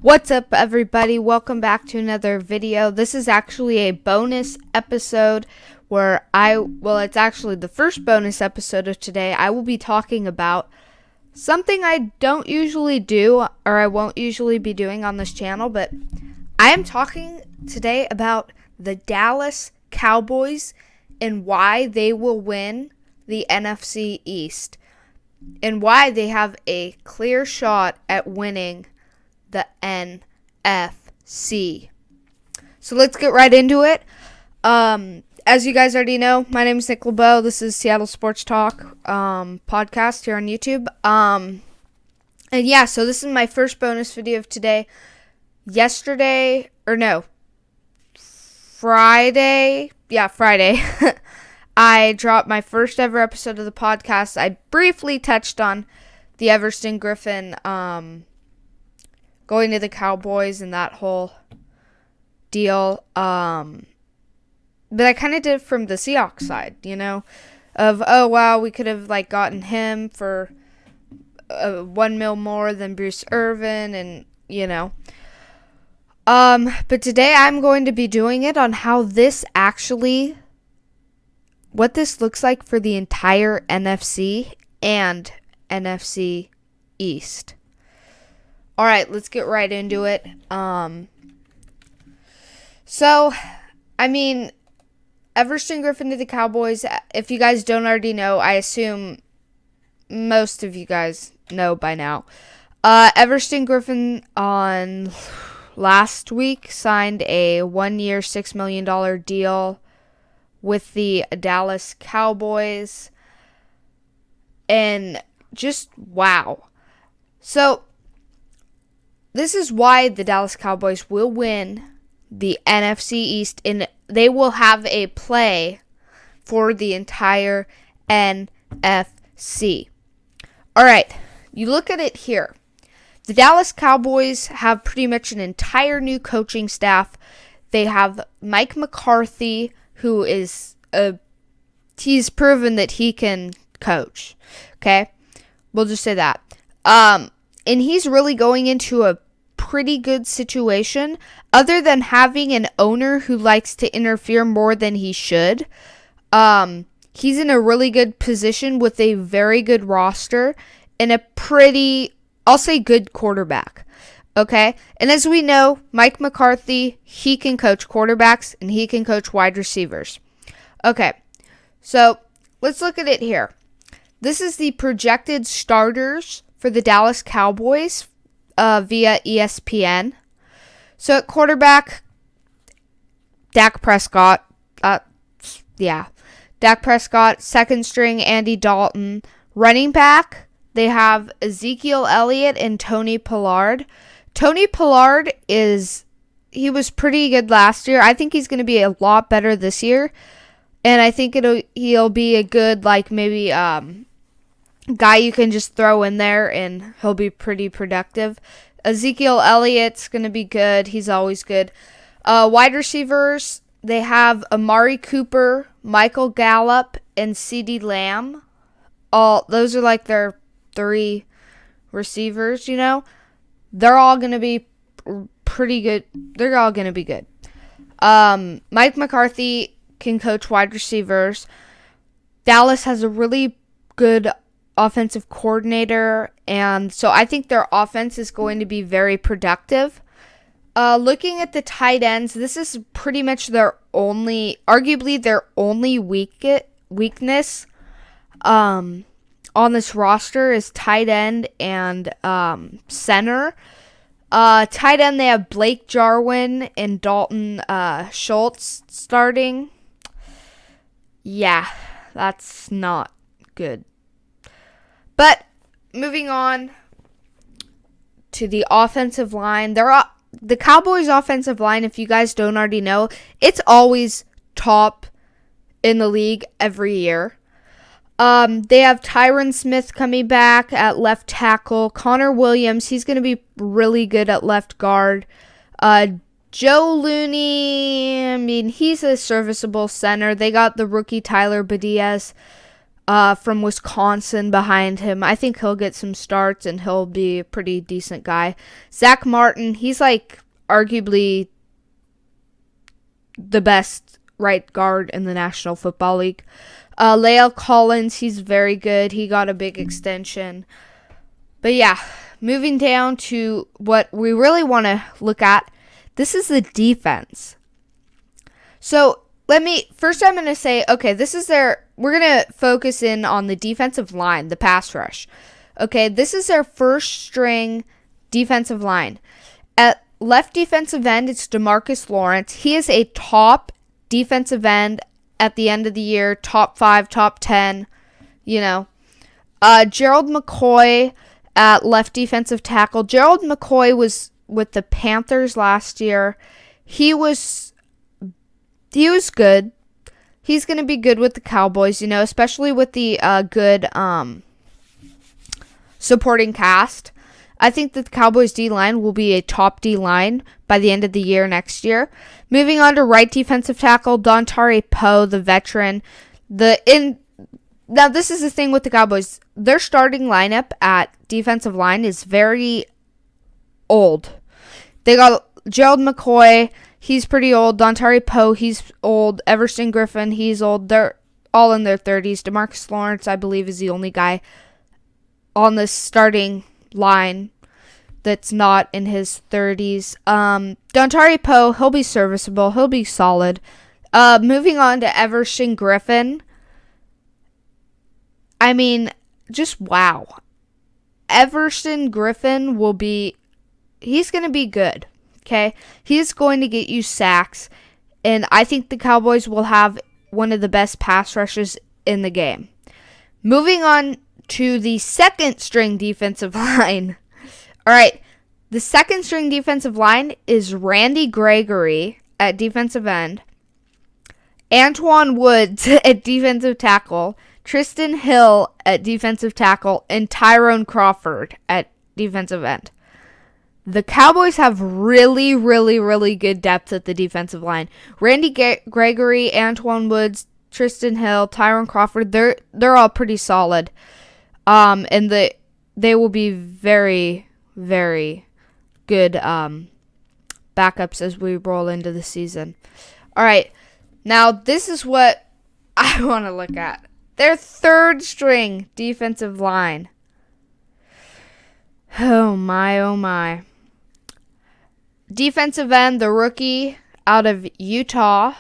What's up, everybody? Welcome back to another video. This is actually a bonus episode where it's actually the first bonus episode of today. I will be talking about something I don't usually do, or I won't usually be doing on this channel, but I am talking today about the Dallas Cowboys and why they will win the NFC East and why they have a clear shot at winning the NFC. So let's get right into it. As you guys already know, my name is Nick LeBeau. This is Seattle Sports Talk podcast here on YouTube. So this is my first bonus video of today. Friday. I dropped my first ever episode of the podcast. I briefly touched on the Everson Griffin going to the Cowboys and that whole deal. But I kind of did it from the Seahawks side, of, oh, wow, we could have, gotten him for $1 million more than Bruce Irvin and, But today I'm going to be doing it on how what this looks like for the entire NFC and NFC East. All right, let's get right into it. Everson Griffin to the Cowboys. If you guys don't already know, I assume most of you guys know by now. Everson Griffin on last week signed a 1-year, $6 million deal with the Dallas Cowboys. And just wow. So this is why the Dallas Cowboys will win the NFC East, and they will have a play for the entire NFC. All right, you look at it here. The Dallas Cowboys have pretty much an entire new coaching staff. They have Mike McCarthy, who is he's proven that he can coach. Okay, we'll just say that. And he's really going into a pretty good situation, other than having an owner who likes to interfere more than he should. He's in a really good position with a very good roster and a pretty, I'll say, good quarterback. Okay? And as we know, Mike McCarthy, he can coach quarterbacks and he can coach wide receivers. Okay, so let's look at it here. This is the projected starters for the Dallas Cowboys via ESPN. So at quarterback, Dak Prescott. Dak Prescott. Second string, Andy Dalton. Running back, they have Ezekiel Elliott and Tony Pollard. Tony Pollard he was pretty good last year. I think he's going to be a lot better this year. And I think he'll be a good, maybe guy you can just throw in there and he'll be pretty productive. Ezekiel Elliott's going to be good. He's always good. Wide receivers, they have Amari Cooper, Michael Gallup, and CeeDee Lamb. Those are their three receivers, They're all going to be pretty good. They're all going to be good. Mike McCarthy can coach wide receivers. Dallas has a really good offensive coordinator, and so I think their offense is going to be very productive. Looking at the tight ends, this is pretty much arguably their only weakness on this roster is tight end and center. Tight end, they have Blake Jarwin and Dalton Schultz starting. Yeah, that's not good. But moving on to the offensive line, the Cowboys' offensive line, if you guys don't already know, it's always top in the league every year. They have Tyron Smith coming back at left tackle. Connor Williams, he's going to be really good at left guard. Joe Looney, he's a serviceable center. They got the rookie Tyler Badias. from Wisconsin behind him. I think he'll get some starts and he'll be a pretty decent guy. Zach Martin, he's like arguably the best right guard in the National Football League. Lael Collins, he's very good. He got a big extension. But yeah, moving down to what we really want to look at. This is the defense. So I'm going to say, okay, we're going to focus in on the defensive line, the pass rush. Okay, this is their first string defensive line. At left defensive end, it's DeMarcus Lawrence. He is a top defensive end at the end of the year, top 5, top 10, Gerald McCoy at left defensive tackle. Gerald McCoy was with the Panthers last year. He was good. He's going to be good with the Cowboys, especially with the good supporting cast. I think that the Cowboys D-line will be a top D-line by the end of the year next year. Moving on to right defensive tackle, Dontari Poe, the veteran. Now, this is the thing with the Cowboys. Their starting lineup at defensive line is very old. They got Gerald McCoy. He's pretty old. Dontari Poe, he's old. Everson Griffin, he's old. They're all in their 30s. DeMarcus Lawrence, I believe, is the only guy on the starting line that's not in his 30s. Dontari Poe, he'll be serviceable. He'll be solid. Moving on to Everson Griffin. I mean, just wow. Everson Griffin he's going to be good. Okay, he's going to get you sacks, and I think the Cowboys will have one of the best pass rushes in the game. Moving on to the second string defensive line. All right, the second string defensive line is Randy Gregory at defensive end, Antoine Woods at defensive tackle, Tristan Hill at defensive tackle, and Tyrone Crawford at defensive end. The Cowboys have really, really, really good depth at the defensive line. Randy Gregory, Antoine Woods, Tristan Hill, Tyrone Crawford, they're all pretty solid. And they will be very, very good backups as we roll into the season. All right, now this is what I want to look at. Their third string defensive line. Oh my, oh my. Defensive end, the rookie out of Utah,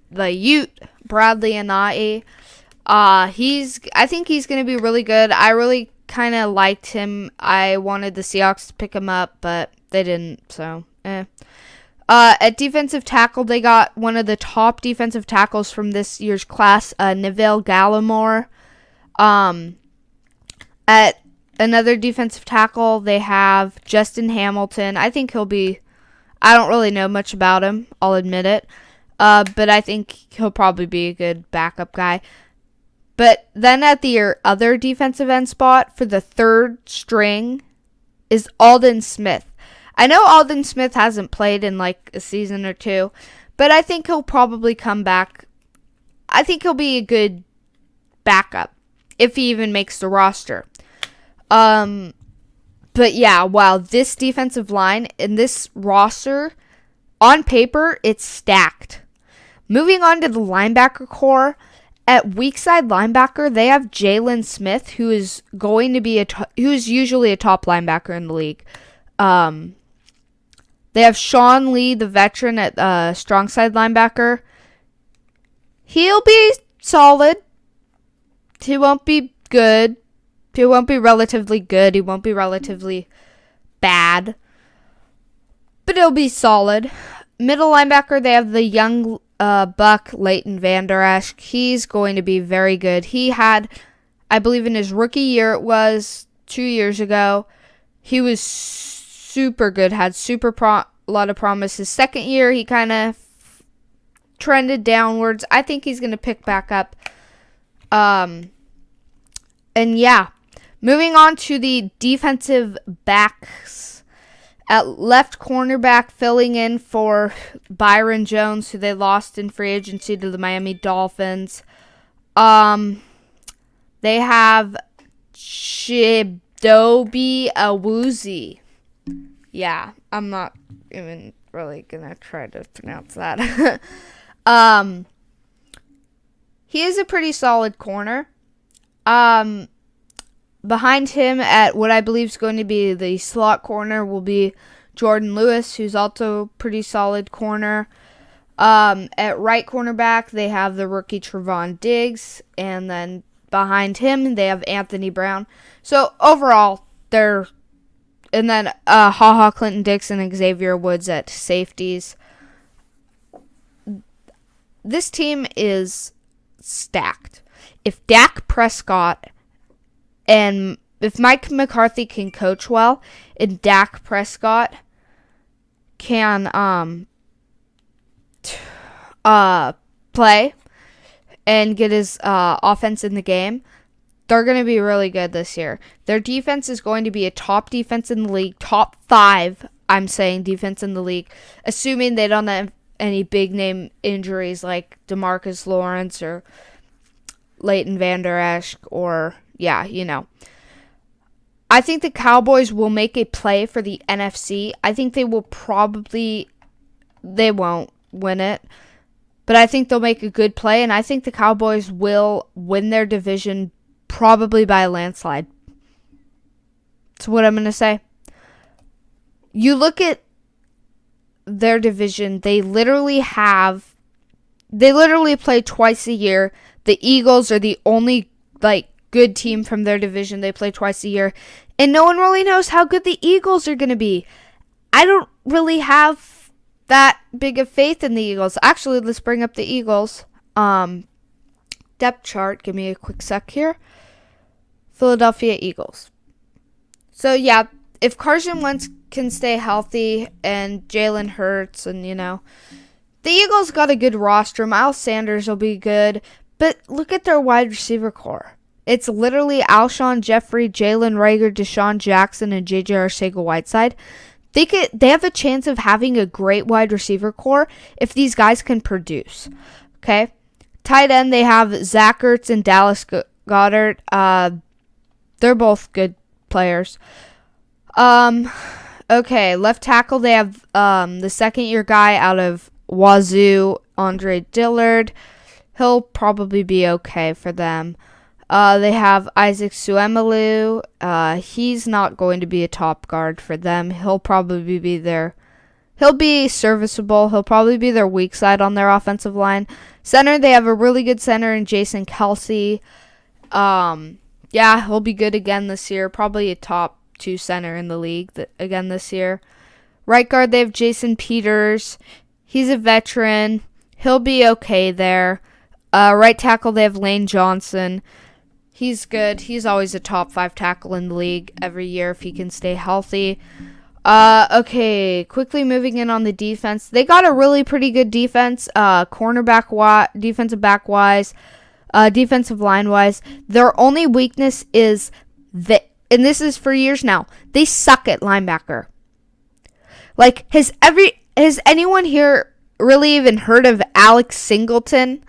the Ute, Bradley Anae. I think he's going to be really good. I really kind of liked him. I wanted the Seahawks to pick him up, but they didn't, so at defensive tackle, they got one of the top defensive tackles from this year's class, Neville Gallimore. At another defensive tackle, they have Justin Hamilton. I think I don't really know much about him, I'll admit it. But I think he'll probably be a good backup guy. But then at the other defensive end spot for the third string is Aldon Smith. I know Aldon Smith hasn't played in like a season or two, but I think he'll probably come back. I think he'll be a good backup if he even makes the roster. But yeah, wow, this defensive line and this roster, on paper, it's stacked. Moving on to the linebacker core, at weak side linebacker, they have Jalen Smith, who is going to be who's usually a top linebacker in the league. They have Sean Lee, the veteran, at strong side linebacker. He'll be solid. He won't be good. He won't be relatively good. He won't be relatively bad. But he'll be solid. Middle linebacker, they have the young buck, Leighton Vander Esch. He's going to be very good. He had, I believe in his rookie year, it was 2 years ago, he was super good, had a lot of promise. His second year, he kind of trended downwards. I think he's going to pick back up. And yeah. Moving on to the defensive backs. At left cornerback, filling in for Byron Jones, who they lost in free agency to the Miami Dolphins. They have Chidobe Awuzie. Yeah, I'm not even really gonna try to pronounce that. He is a pretty solid corner. Behind him at what I believe is going to be the slot corner will be Jordan Lewis, who's also pretty solid corner. At right cornerback, they have the rookie Trevon Diggs, and then behind him, they have Anthony Brown. So overall, and then Clinton Dix and Xavier Woods at safeties. This team is stacked. If Dak Prescott and if Mike McCarthy can coach well, and Dak Prescott can play and get his offense in the game, they're going to be really good this year. Their defense is going to be a top defense in the league, top 5, I'm saying, defense in the league, assuming they don't have any big name injuries like DeMarcus Lawrence or Leighton Vander Esch or, I think the Cowboys will make a play for the NFC. I think they won't win it, but I think they'll make a good play, and I think the Cowboys will win their division probably by a landslide. That's what I'm going to say. You look at their division, they literally play twice a year. The Eagles are the only good team from their division. They play twice a year, and no one really knows how good the Eagles are going to be. I don't really have that big of faith in the Eagles. Actually, let's bring up the Eagles depth chart. Give me a quick sec here. Philadelphia Eagles. So yeah, if Carson Wentz can stay healthy and Jalen Hurts and the Eagles got a good roster. Miles Sanders will be good, but look at their wide receiver core. It's literally Alshon Jeffrey, Jalen Reagor, Deshaun Jackson, and J.J. Arcega-Whiteside. They have a chance of having a great wide receiver core if these guys can produce. Okay? Tight end, they have Zach Ertz and Dallas Goedert. They're both good players. Okay, left tackle, they have the second-year guy out of Wazoo, Andre Dillard. He'll probably be okay for them. They have Isaac Suemelu. He's not going to be a top guard for them. He'll probably be he'll be serviceable. He'll probably be their weak side on their offensive line. Center, they have a really good center in Jason Kelsey. He'll be good again this year. Probably a top 2 center in the league again this year. Right guard, they have Jason Peters. He's a veteran. He'll be okay there. Right tackle, they have Lane Johnson. He's good. He's always a top 5 tackle in the league every year if he can stay healthy. Okay, quickly moving in on the defense. They got a really pretty good defense, defensive back wise, defensive line wise. Their only weakness is and this is for years now, they suck at linebacker. Has anyone here really even heard of Alex Singleton?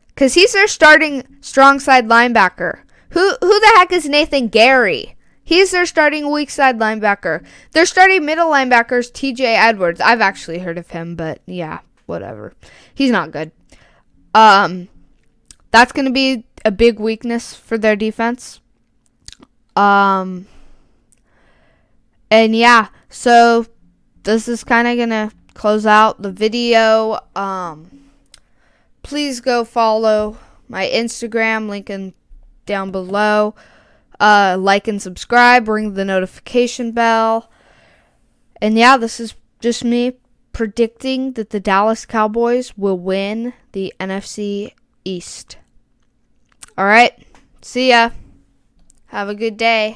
Because he's their starting strong side linebacker. Who the heck is Nathan Gary? He's their starting weak side linebacker. Their starting middle linebacker is TJ Edwards. I've actually heard of him, but yeah, whatever. He's not good. That's going to be a big weakness for their defense. And yeah, so this is kind of going to close out the video. Please go follow my Instagram, link down below. Like and subscribe, ring the notification bell. And yeah, this is just me predicting that the Dallas Cowboys will win the NFC East. Alright, see ya. Have a good day.